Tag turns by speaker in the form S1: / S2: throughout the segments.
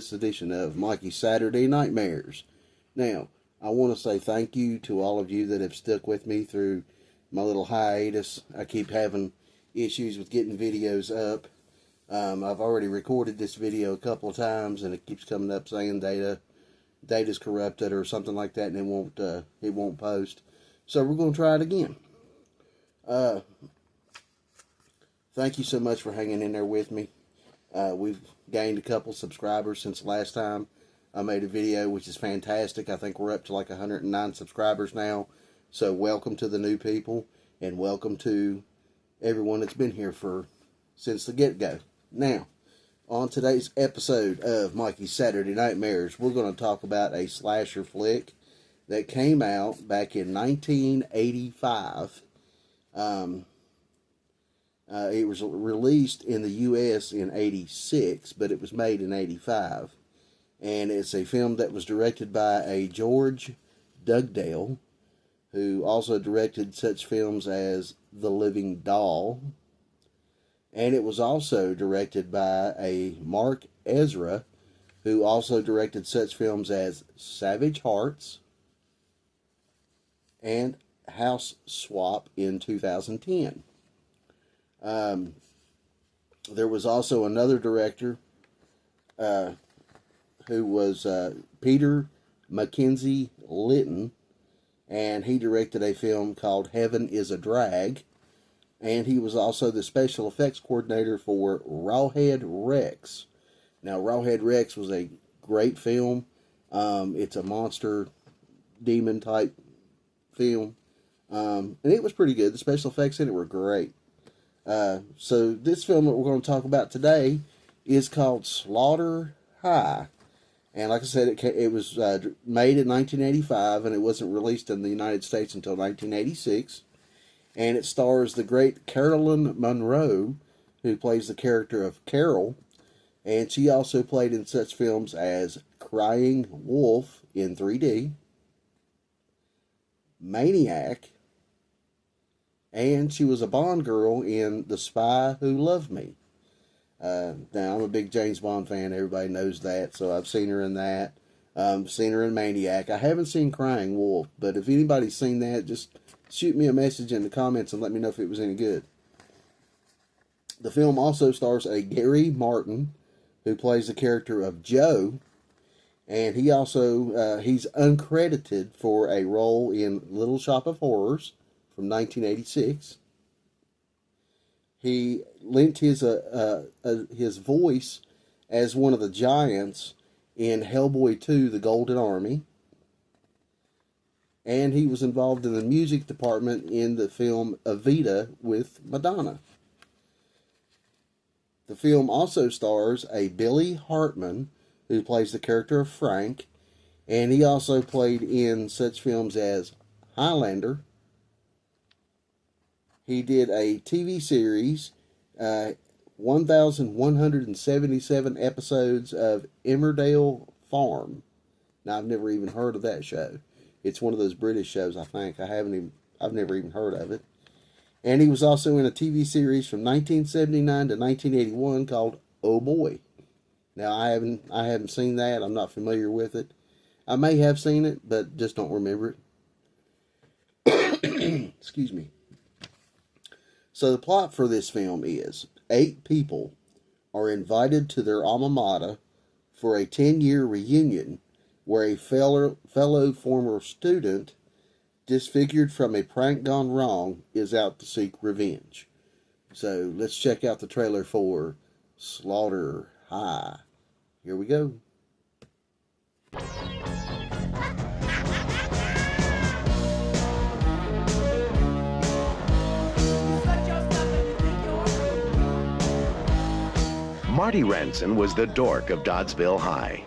S1: this edition of Mikey's Saturday Nightmares. Now, I want to say thank you to all of you that have stuck with me through my little hiatus. I keep having issues with getting videos up. I've already recorded this video a couple of times, and it keeps coming up saying data's corrupted or something like that, and it won't post. So we're going to try it again. Thank you so much for hanging in there with me. We've gained a couple subscribers since last time I made a video, which is fantastic. I think we're up to like 109 subscribers now. So welcome to the new people, and welcome to everyone that's been here since the get-go. Now, on today's episode of Mikey's Saturday Nightmares, we're going to talk about a slasher flick that came out back in 1985. It was released in the U.S. in 86, but it was made in 85. And it's a film that was directed by a George Dugdale, who also directed such films as The Living Doll. And it was also directed by a Mark Ezra, who also directed such films as Savage Hearts and House Swap in 2010. There was also another director who was Peter Mackenzie Litton, and he directed a film called Heaven is a Drag, and he was also the special effects coordinator for Rawhead Rex. Now, Rawhead Rex was a great film. It's a monster demon type film, and it was pretty good. The special effects in it were great. So this film that we're going to talk about today is called Slaughter High. And like I said, it was made in 1985, and it wasn't released in the United States until 1986. And it stars the great Carolyn Monroe, who plays the character of Carol. And she also played in such films as Crying Wolf in 3D, Maniac, and she was a Bond girl in The Spy Who Loved Me. Now, I'm a big James Bond fan. Everybody knows that. So I've seen her in that. Seen her in Maniac. I haven't seen Crying Wolf, but if anybody's seen that, just shoot me a message in the comments and let me know if it was any good. The film also stars a Gary Martin, who plays the character of Joe. And he also, he's uncredited for a role in Little Shop of Horrors from 1986. He lent his voice as one of the giants in Hellboy 2, The Golden Army. And he was involved in the music department in the film Evita with Madonna. The film also stars a Billy Hartman, who plays the character of Frank. And he also played in such films as Highlander. He did a TV series, 1,177 episodes of Emmerdale Farm. Now, I've never even heard of that show. It's one of those British shows, I think. I've never even heard of it. And he was also in a TV series from 1979 to 1981 called Oh Boy. Now, I haven't seen that. I'm not familiar with it. I may have seen it, but just don't remember it. Excuse me. So the plot for this film is 8 people are invited to their alma mater for a 10-year reunion where a fellow former student, disfigured from a prank gone wrong, is out to seek revenge. So let's check out the trailer for Slaughter High. Here we go.
S2: Marty Ranson was the dork of Doddsville High.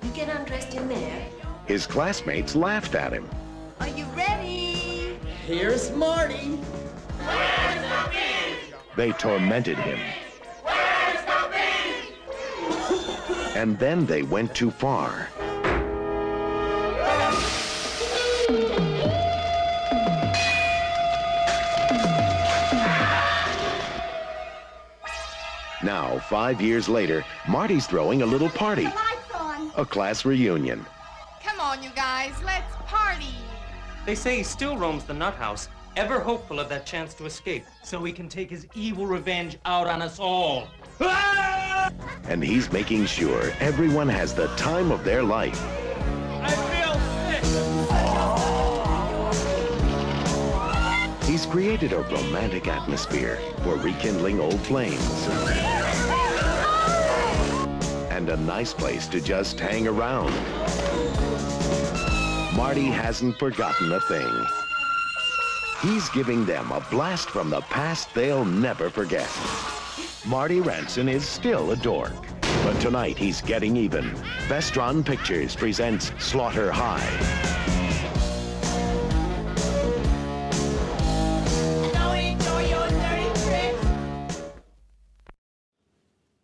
S3: You get undressed in there.
S2: His classmates laughed at him.
S3: Are you ready?
S4: Here's Marty.
S3: Where's the beef?
S2: They tormented him.
S3: Where's the beef?
S2: And then they went too far. Now, 5 years later, Marty's throwing a little party.
S3: Lights on.
S2: a class reunion.
S4: Come on, you guys, let's party.
S5: They say he still roams the nut house, ever hopeful of that chance to escape, so he can take his evil revenge out on us all.
S2: And he's making sure everyone has the time of their life.
S5: I feel sick!
S2: He's created a romantic atmosphere for rekindling old flames. And a nice place to just hang around. Marty hasn't forgotten a thing. He's giving them a blast from the past they'll never forget. Marty Ranson is still a dork, but tonight he's getting even. Vestron Pictures presents Slaughter High.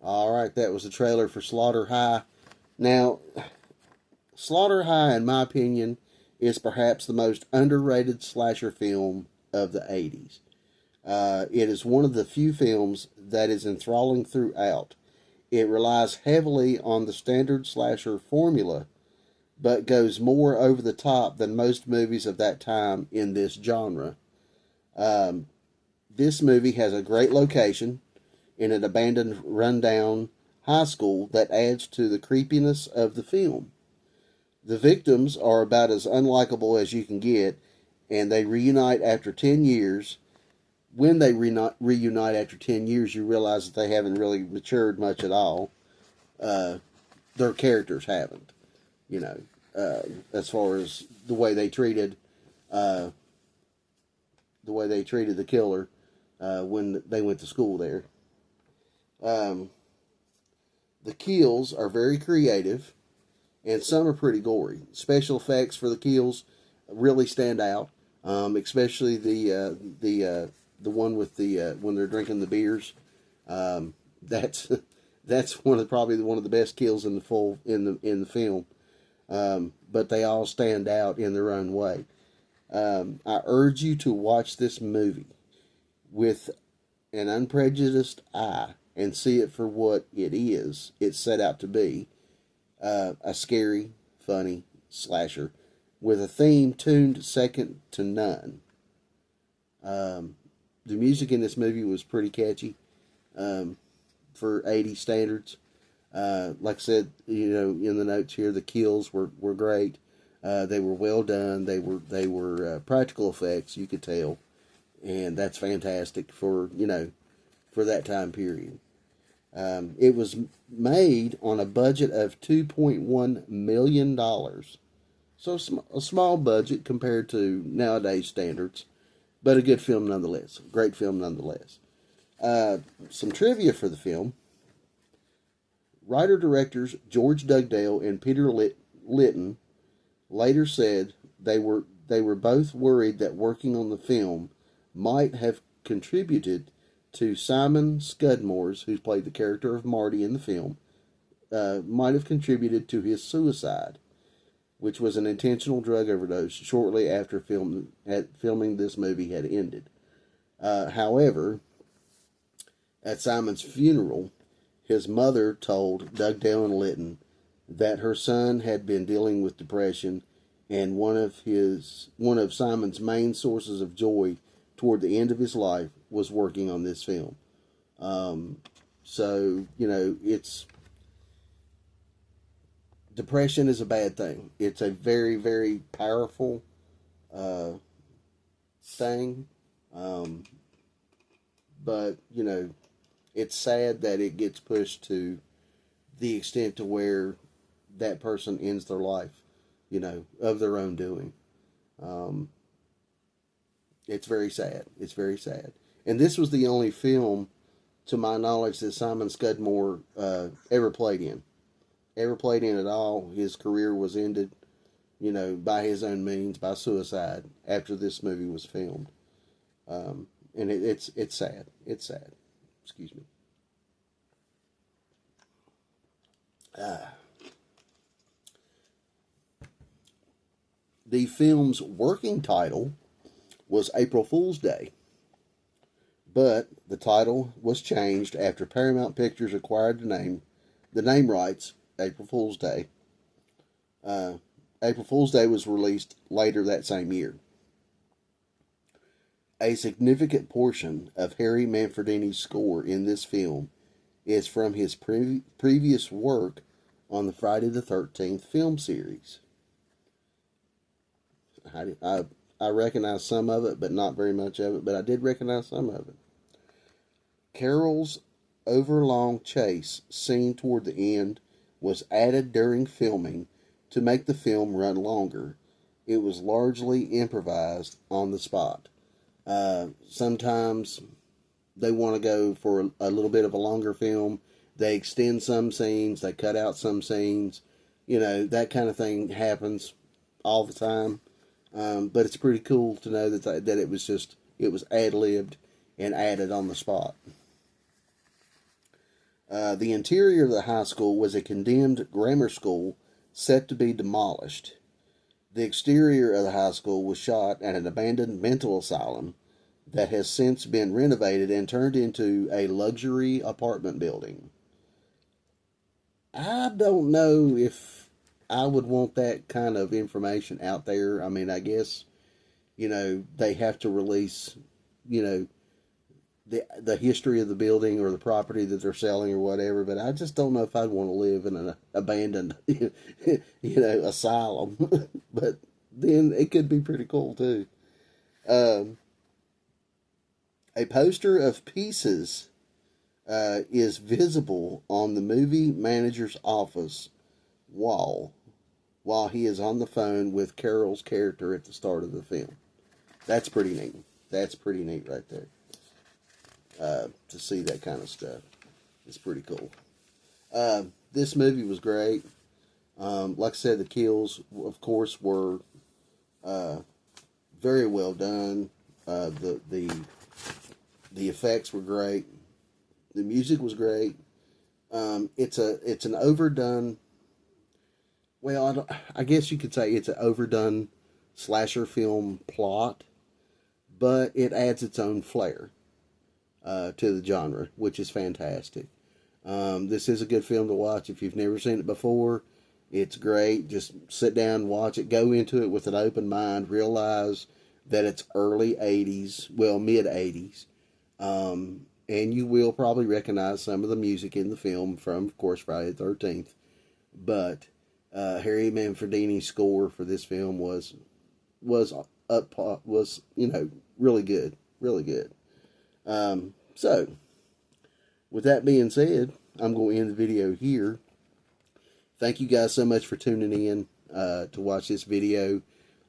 S1: All right, that was the trailer for Slaughter High. Now, Slaughter High, in my opinion, is perhaps the most underrated slasher film of the 80s. It is one of the few films that is enthralling throughout. It relies heavily on the standard slasher formula, but goes more over the top than most movies of that time in this genre. This movie has a great location in an abandoned, rundown high school that adds to the creepiness of the film. The victims are about as unlikable as you can get, and they reunite after 10 years. When they reunite after 10 years, you realize that they haven't really matured much at all. Their characters haven't, as far as the way they treated the killer when they went to school there. The kills are very creative, and some are pretty gory. Special effects for the kills really stand out, especially the one with the when they're drinking the beers. That's probably one of the best kills in the film. But they all stand out in their own way. I urge you to watch this movie with an unprejudiced eye and see it for what it's set out to be. A scary, funny slasher with a theme tuned second to none. The music in this movie was pretty catchy for 80 standards. Like I said, in the notes here, the kills were great. They were well done. They were practical effects, you could tell, and that's fantastic for that time period. It was made on a budget of $2.1 million. So a small budget compared to nowadays standards, but a good film nonetheless. Great film nonetheless. Some trivia for the film. Writer-directors George Dugdale and Peter Litton later said they were both worried that working on the film might have contributed to Simon Scudmore's, who played the character of Marty in the film, might have contributed to his suicide, which was an intentional drug overdose shortly after filming this movie had ended. However, at Simon's funeral, his mother told Dugdale and Litton that her son had been dealing with depression, and one of Simon's main sources of joy toward the end of his life was working on this film. Depression is a bad thing. It's a very, very powerful thing. But, it's sad that it gets pushed to the extent to where that person ends their life, of their own doing. It's very sad. It's very sad. And this was the only film, to my knowledge, that Simon Scudmore ever played in. Ever played in at all. His career was ended, by his own means, by suicide, after this movie was filmed. And it's sad. It's sad. Excuse me. The film's working title was April Fool's Day, but the title was changed after Paramount Pictures acquired the name rights, April Fool's Day, April Fool's Day was released later that same year. A significant portion of Harry Manfredini's score in this film is from his previous work on the Friday the 13th film series. I recognize some of it, but not very much of it, but I did recognize some of it. Carol's overlong chase scene toward the end was added during filming to make the film run longer. It was largely improvised on the spot. Sometimes they want to go for a little bit of a longer film. They extend some scenes, they cut out some scenes. You know, that kind of thing happens all the time. But it's pretty cool to know that it was ad-libbed and added on the spot. The interior of the high school was a condemned grammar school set to be demolished. The exterior of the high school was shot at an abandoned mental asylum that has since been renovated and turned into a luxury apartment building. I don't know if I would want that kind of information out there. I mean, I guess, they have to release, the history of the building or the property that they're selling or whatever, but I just don't know if I'd want to live in an abandoned, asylum. But then it could be pretty cool too. A poster of Pieces is visible on the movie manager's office wall while he is on the phone with Carol's character at the start of the film. That's pretty neat. That's pretty neat right there. To see that kind of stuff. It's pretty cool. This movie was great. Like I said, the kills, of course, were very well done. The effects were great. The music was great. It's an overdone. Well, I guess you could say it's an overdone slasher film plot, but it adds its own flair to the genre, which is fantastic. This is a good film to watch if you've never seen it before. It's great. Just sit down and watch it. Go into it with an open mind. Realize that it's early 80s, well, mid 80s. And you will probably recognize some of the music in the film from, of course, Friday the 13th. But Harry Manfredini's score for this film was really good. Really good. So, with that being said, I'm going to end the video here. Thank you guys so much for tuning in to watch this video.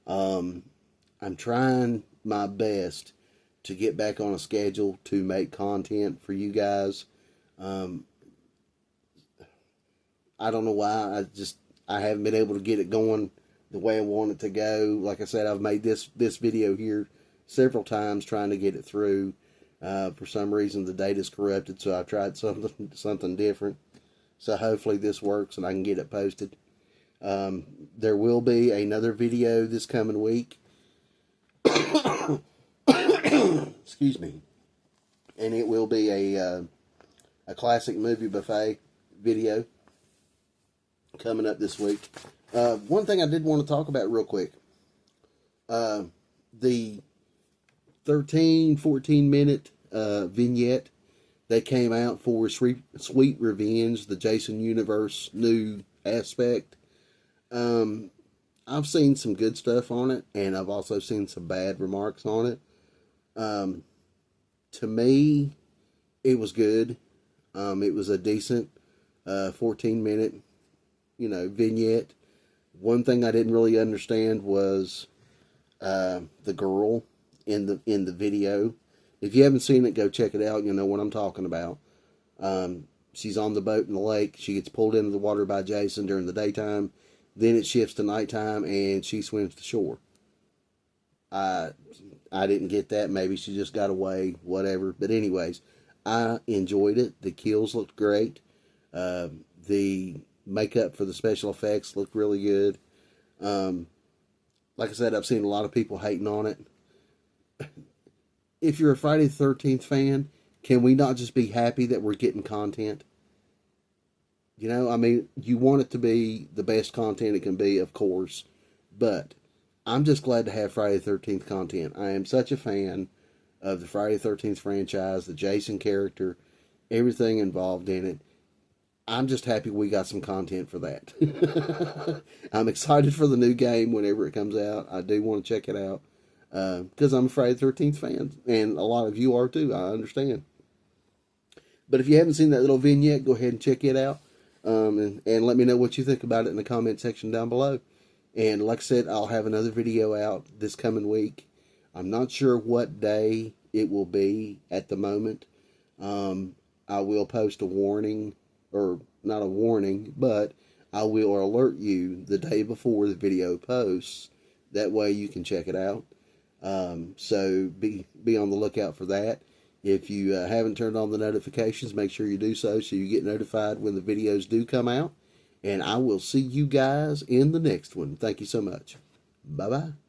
S1: I'm trying my best to get back on a schedule to make content for you guys. I don't know why. I haven't been able to get it going the way I want it to go. Like I said, I've made this video here several times trying to get it through. For some reason, the data's corrupted, so I've tried something different. So hopefully this works and I can get it posted. There will be another video this coming week. Excuse me. And it will be a classic movie buffet video coming up this week. One thing I did want to talk about real quick. The 14 minute vignette that came out for Sweet Revenge, the Jason Universe new aspect. I've seen some good stuff on it, and I've also seen some bad remarks on it. To me, it was good. It was a decent 14 minute, vignette. One thing I didn't really understand was the girl in the video. If you haven't seen it, go check it out. You'll know what I'm talking about. She's on the boat in the lake. She gets pulled into the water by Jason during the daytime. Then it shifts to nighttime, and she swims to shore. I didn't get that. Maybe she just got away, whatever. But anyways, I enjoyed it. The kills looked great. The makeup for the special effects looked really good. Like I said, I've seen a lot of people hating on it. If you're a Friday the 13th fan, can we not just be happy that we're getting content? You know, I mean, you want it to be the best content it can be, of course, but I'm just glad to have Friday the 13th content. I am such a fan of the Friday the 13th franchise, the Jason character, everything involved in it. I'm just happy we got some content for that. I'm excited for the new game whenever it comes out. I do want to check it out because I'm a Friday the 13th fan, and a lot of you are too, I understand. But if you haven't seen that little vignette, go ahead and check it out. And let me know what you think about it in the comment section down below. And like I said, I'll have another video out this coming week. I'm not sure what day it will be at the moment. I will post a warning, or not a warning, but I will alert you the day before the video posts. That way you can check it out. So be on the lookout for that. If you haven't turned on the notifications, make sure you do so you get notified when the videos do come out. And I will see you guys in the next one. Thank you so much. Bye-bye.